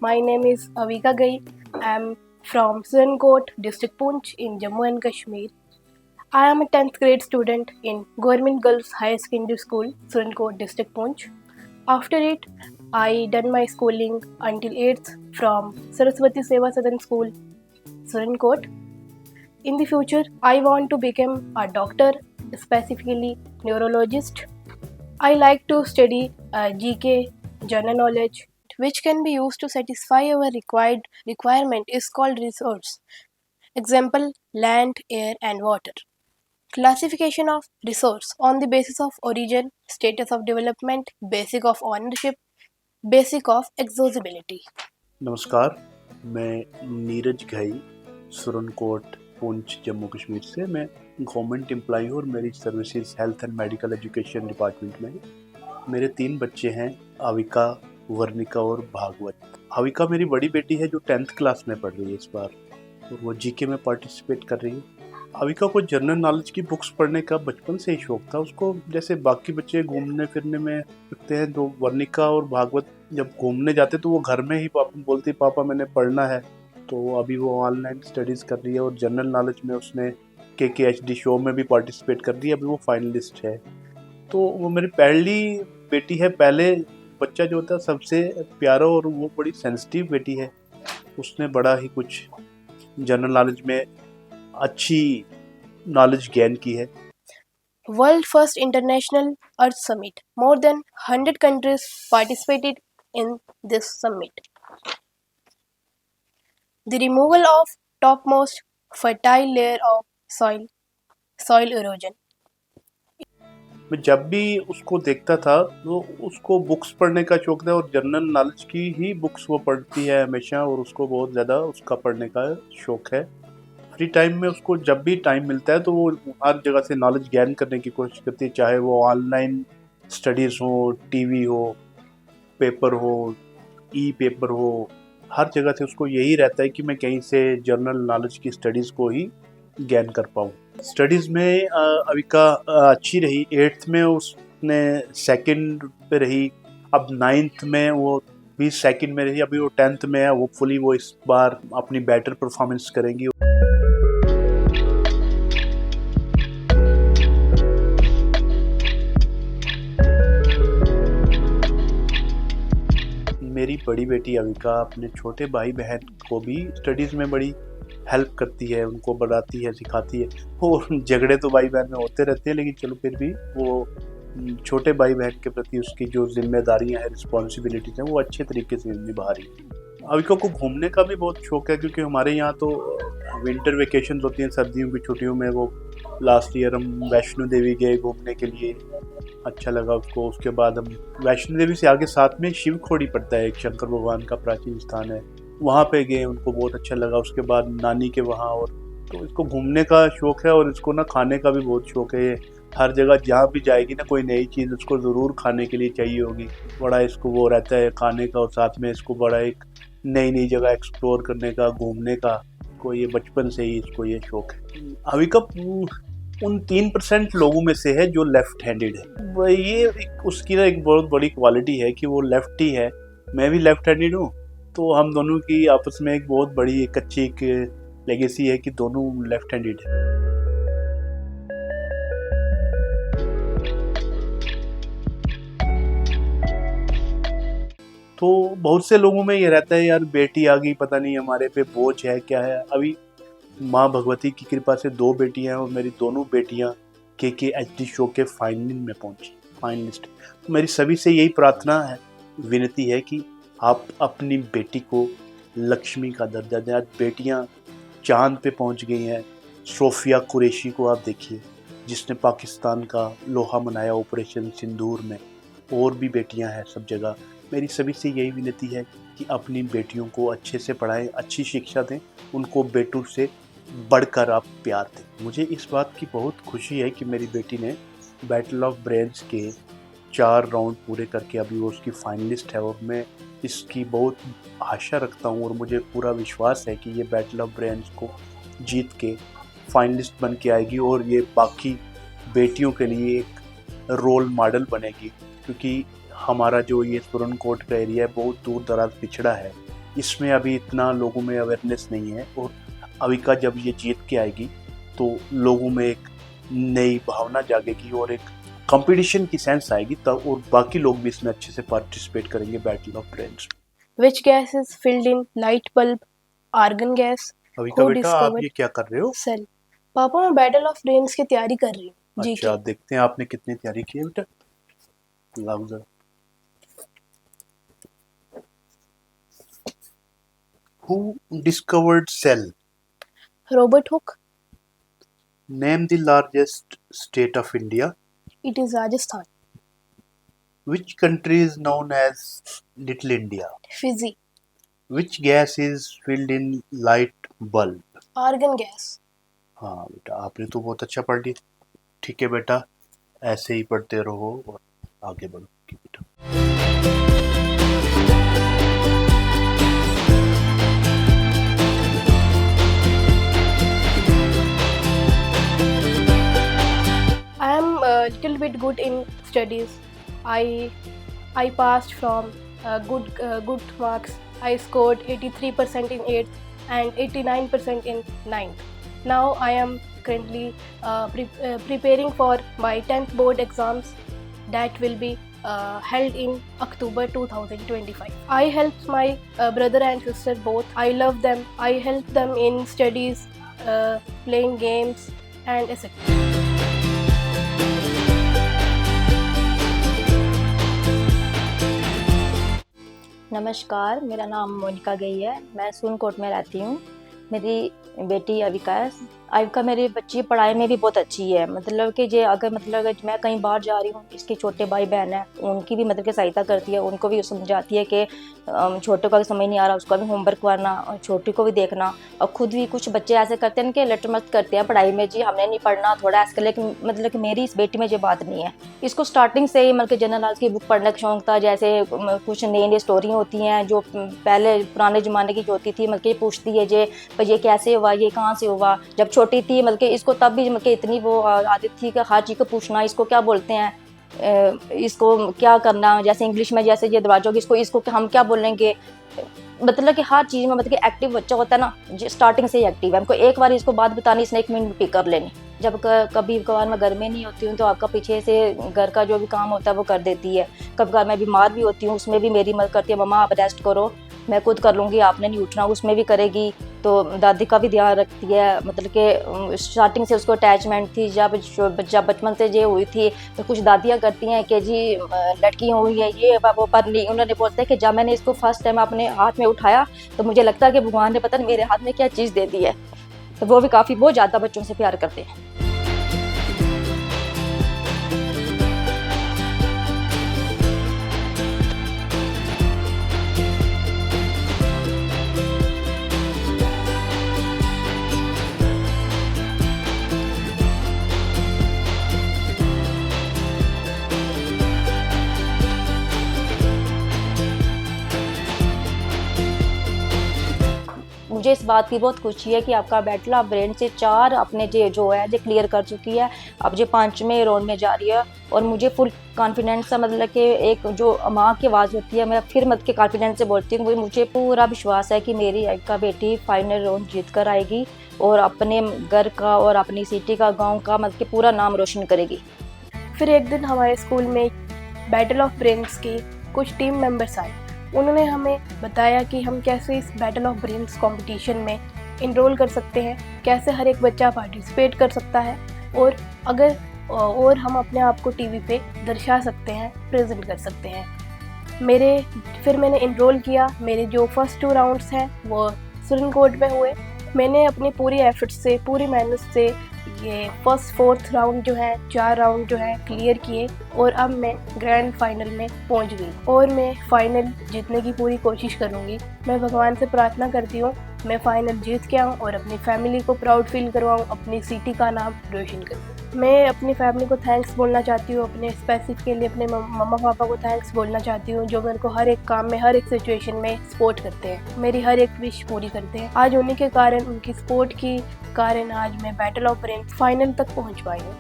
My name is Avika Gai. I am from Surankot, District Poonch in Jammu and Kashmir. I am a 10th grade student in Government Girls High Secondary School, Surankot, District Poonch. After it, I done my schooling until 8th from Saraswati Seva Sadan School, Surankot. In the future, I want to become a doctor, specifically neurologist. I like to study GK, general knowledge, which can be used to satisfy our requirement is called resource. Example, land, air and water. Classification of resource on the basis of origin, status of development, basic of ownership, basic of exhaustibility. नमस्कार, मैं नीरज घई सुरनकोट पुंछ जम्मू कश्मीर से। मैं government employee हूँ और मेरी services health and medical education department में है। मेरे 3 बच्चे हैं, आविका, वर्णिका और भागवत। आविका मेरी बड़ी बेटी है जो 10th क्लास में पढ़ रही है इस बार, और वो जीके में पार्टिसिपेट कर रही है। आविका को जनरल नॉलेज की बुक्स पढ़ने का बचपन से ही शौक था। उसको जैसे बाकी बच्चे घूमने फिरने में रखते हैं, तो वर्णिका और भागवत जब घूमने जाते तो वो घर में ही पापा बोलती, पापा मैंने पढ़ना है। तो अभी वो ऑनलाइन स्टडीज़ कर रही है और जनरल नॉलेज में उसने KKHD शो में भी पार्टिसिपेट कर रही है। अभी वो फाइनलिस्ट है। तो वो मेरी पहली बेटी है। पहले बच्चा जो होता है सबसे प्यारा, और वो बड़ी सेंसिटिव बेटी है। उसने बड़ा ही कुछ जनरल नॉलेज में अच्छी नॉलेज गेन की है। World First International Earth Summit. More than 100 countries participated in this summit. The removal of topmost fertile layer of soil erosion. मैं जब भी उसको देखता था तो उसको बुक्स पढ़ने का शौक था, और जनरल नॉलेज की ही बुक्स वो पढ़ती है हमेशा, और उसको बहुत ज़्यादा उसका पढ़ने का शौक है। फ्री टाइम में उसको जब भी टाइम मिलता है तो वो हर जगह से नॉलेज गेन करने की कोशिश करती है, चाहे वो ऑनलाइन स्टडीज़ हो, टीवी हो, पेपर हो, पेपर हो। हर जगह से उसको यही रहता है कि मैं कहीं से जनरल नॉलेज की स्टडीज़ को ही गेन कर पाऊँ। स्टडीज़ में अविका अच्छी रही। 8th में उसने सेकंड पे रही। अब 9th में वो भी सेकंड में रही। अभी वो 10th में है। होपफुली वो इस बार अपनी बेटर परफॉर्मेंस करेंगी। मेरी बड़ी बेटी अविका अपने छोटे भाई बहन को भी स्टडीज़ में बड़ी हेल्प करती है, उनको बढ़ाती है, सिखाती है। और झगड़े तो भाई बहन में होते रहते हैं, लेकिन चलो फिर भी वो छोटे भाई बहन के प्रति उसकी जो जिम्मेदारियां हैं, रिस्पॉन्सिबिलिटीज़ हैं, वो अच्छे तरीके से निभा रही है। अविका को घूमने का भी बहुत शौक है, क्योंकि हमारे यहाँ तो विंटर वेकेशन होती हैं, सर्दियों की छुट्टियों में। वो लास्ट ईयर हम वैष्णो देवी गए घूमने के लिए, अच्छा लगा उसको। उसके बाद हम वैष्णो देवी से आगे साथ में शिव खोड़ी पड़ता है, एक शंकर भगवान का प्राचीन स्थान है, वहाँ पे गए, उनको बहुत अच्छा लगा। उसके बाद नानी के वहाँ। और तो इसको घूमने का शौक है, और इसको ना खाने का भी बहुत शौक है। ये हर जगह जहाँ भी जाएगी ना, कोई नई चीज़ उसको ज़रूर खाने के लिए चाहिए होगी। बड़ा इसको वो रहता है खाने का, और साथ में इसको बड़ा एक नई नई जगह एक्सप्लोर करने का, घूमने का। को ये बचपन से ही इसको ये शौक है। अविका उन 3% लोगों में से है जो लेफ्ट हैंडेड है। ये उसकी ना एक बहुत बड़ी क्वालिटी है कि वो लेफ्टी है। मैं भी लेफ्ट हैंडेड हूँ, तो हम दोनों की आपस में एक बहुत बड़ी एक अच्छी एक लेगेसी है कि दोनों लेफ्ट हैंडेड है। तो बहुत से लोगों में ये रहता है, यार बेटी आ गई, पता नहीं हमारे पे बोझ है क्या है। अभी माँ भगवती की कृपा से 2 बेटियां हैं, और मेरी दोनों बेटियां KKHD शो के फाइनल में पहुंची, फाइनलिस्ट। तो मेरी सभी से यही प्रार्थना है, विनती है कि आप अपनी बेटी को लक्ष्मी का दर्जा दें। आज बेटियां चांद पे पहुंच गई हैं। सोफिया कुरैशी को आप देखिए, जिसने पाकिस्तान का लोहा मनाया ऑपरेशन सिंदूर में। और भी बेटियां हैं सब जगह। मेरी सभी से यही विनती है कि अपनी बेटियों को अच्छे से पढ़ाएं, अच्छी शिक्षा दें, उनको बेटों से बढ़कर आप प्यार दें। मुझे इस बात की बहुत खुशी है कि मेरी बेटी ने बैटल ऑफ ब्रेन्स के 4 राउंड पूरे करके अभी वो उसकी फाइनलिस्ट है, और मैं इसकी बहुत आशा रखता हूँ, और मुझे पूरा विश्वास है कि ये बैटल ऑफ ब्रेन्स को जीत के फाइनलिस्ट बन के आएगी, और ये बाकी बेटियों के लिए एक रोल मॉडल बनेगी। क्योंकि हमारा जो ये सुरनकोट का एरिया है बहुत दूर दराज पिछड़ा है, इसमें अभी इतना लोगों में अवेयरनेस नहीं है, और अविका जब ये जीत के आएगी तो लोगों में एक नई भावना जागेगी और एक कंपटीशन की सेंस आएगी, तब और बाकी लोग भी इसमें अच्छे से पार्टिसिपेट करेंगे battle of brains. Which gas is filled in light bulb? Argon gas. Avika Who बेटा, आप discovered ये क्या कर रहे हो? cell? पापा मैं बैटल ऑफ ब्रेन्स की तैयारी कर रही हूँ जी अच्छा, के। देखते हैं आपने कितनी तैयारी की है बेटा। लाओ जरा। Who discovered cell? Robert Hooke. Name the largest state of India. It is Rajasthan. Which country is known as Little India? Fiji. Which gas is filled in light bulb? Argon gas. हाँ बेटा, आपने तो बहुत अच्छा पढ़ लिया। ठीक है बेटा, ऐसे ही पढ़ते रहो और आगे बढ़ो बेटा। I am a little bit good in studies. I passed from good marks. I scored 83% in 8th and 89% in 9th. Now I am currently preparing for my 10th board exams that will be held in October 2025. I help my brother and sister both. I love them. I help them in studies, playing games and etc. नमस्कार, मेरा नाम मोनिका गई है। मैं सूरनकोट में रहती हूँ। मेरी बेटी अविका मेरी बच्ची पढ़ाई में भी बहुत अच्छी है। मतलब कि जे अगर मतलब मैं कहीं बाहर जा रही हूँ, इसके छोटे भाई बहन हैं, उनकी भी मतलब कि सहायता करती है, उनको भी समझाती है कि छोटे का समझ नहीं आ रहा, उसका भी होमवर्क करना और छोटी को भी देखना। और खुद भी कुछ बच्चे ऐसे करते हैं कि लट मस्त करते हैं पढ़ाई में, जी हमने नहीं पढ़ना थोड़ा ऐसा, लेकिन मतलब कि मेरी इस बेटी में ये बात नहीं है। इसको स्टार्टिंग से ही मतलब कि जनरल नॉलेज की बुक पढ़ने का शौक था। जैसे कुछ नई नई स्टोरियाँ होती हैं जो पहले पुराने ज़माने की जो होती थी, मतलब कि पूछती है जे भाई ये कैसे हुआ, ये कहाँ से हुआ। जब छोटी थी मतलब कि इसको तब भी मतलब कि इतनी वो आदत थी कि हर चीज़ को पूछना, इसको क्या बोलते हैं, इसको क्या करना, जैसे इंग्लिश में जैसे ये दरवाजा होगी, इसको हम क्या बोलेंगे। मतलब कि हर चीज़ में मतलब कि एक्टिव बच्चा होता है ना, स्टार्टिंग से ही एक्टिव है। हमको एक बार इसको बात बतानी, इसने 1 मिनट में पिक कर लेनी। जब कभी कभार मैं घर में नहीं होती हूँ तो आपका पीछे से घर का जो भी काम होता है वो कर देती है। कभी कभार मैं बीमार भी होती हूँ, उसमें भी मेरी मदद करती है, मम्मा आप रेस्ट करो, मैं खुद कर लूँगी, आपने नहीं उठना, उसमें भी करेगी। तो दादी का भी ध्यान रखती है। मतलब कि स्टार्टिंग से उसको अटैचमेंट थी। जब बचपन से ये हुई थी तो कुछ दादियाँ करती हैं कि जी लड़की हुई है ये वो, पर नहीं, उन्होंने बोलते हैं कि जब मैंने इसको फर्स्ट टाइम अपने हाथ में उठाया तो मुझे लगता है कि भगवान ने पता नहीं मेरे हाथ में क्या चीज़ दे दी है। तो वो भी बहुत ज़्यादा बच्चों से प्यार करते हैं। मुझे इस बात की बहुत खुशी है कि आपका बैटल ऑफ ब्रेन से 4 अपने जो है जो क्लियर कर चुकी है। अब जो 5वें राउंड में जा रही है और मुझे फुल कॉन्फिडेंस है। मतलब कि एक जो माँ की आवाज़ होती है, मैं फिर मतलब के कॉन्फिडेंस से बोलती हूँ, मुझे पूरा विश्वास है कि मेरी अविका बेटी फाइनल राउंड जीत कर आएगी और अपने घर का और अपनी सिटी का, गाँव का मतलब कि पूरा नाम रोशन करेगी। फिर एक दिन हमारे स्कूल में बैटल ऑफ ब्रेन्स की कुछ टीम मेंबर्स आए। उन्होंने हमें बताया कि हम कैसे इस बैटल ऑफ ब्रेन्स कंपटीशन में इनरोल कर सकते हैं, कैसे हर एक बच्चा पार्टिसिपेट कर सकता है और हम अपने आप को टीवी पे दर्शा सकते हैं, प्रेजेंट कर सकते हैं। फिर मैंने इनरोल किया। मेरे जो फर्स्ट 2 राउंड्स हैं वो सूरनकोट में हुए। मैंने अपनी पूरी एफर्ट से, पूरी मेहनत से ये फर्स्ट 4th राउंड जो है, 4 राउंड जो है क्लियर किए और अब मैं ग्रैंड फाइनल में पहुंच गई और मैं फाइनल जीतने की पूरी कोशिश करूंगी। मैं भगवान से प्रार्थना करती हूँ मैं फाइनल जीत के आऊँ और अपनी फैमिली को प्राउड फील करवाऊँ, अपनी सिटी का नाम रोशन करूँ। मैं अपनी फैमिली को थैंक्स बोलना चाहती हूँ, अपने स्पेसिफिकली अपने मम्मा पापा को थैंक्स बोलना चाहती हूँ जो मेरे को हर एक काम में, हर एक सिचुएशन में सपोर्ट करते हैं, मेरी हर एक विश पूरी करते हैं। आज उन्हीं के कारण, उनकी सपोर्ट की कारण आज मैं बैटल ऑफ ब्रेन्स फाइनल तक पहुँच पाई हूँ।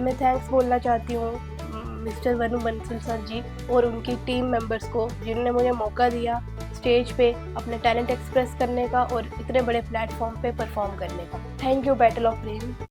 मैं थैंक्स बोलना चाहती हूँ मिस्टर वनु बंसल सर जी और उनकी टीम मेंबर्स को, जिन्होंने मुझे मौका दिया स्टेज पे अपने टैलेंट एक्सप्रेस करने का और इतने बड़े प्लेटफॉर्म पे परफॉर्म करने का। Thank you battle of brain.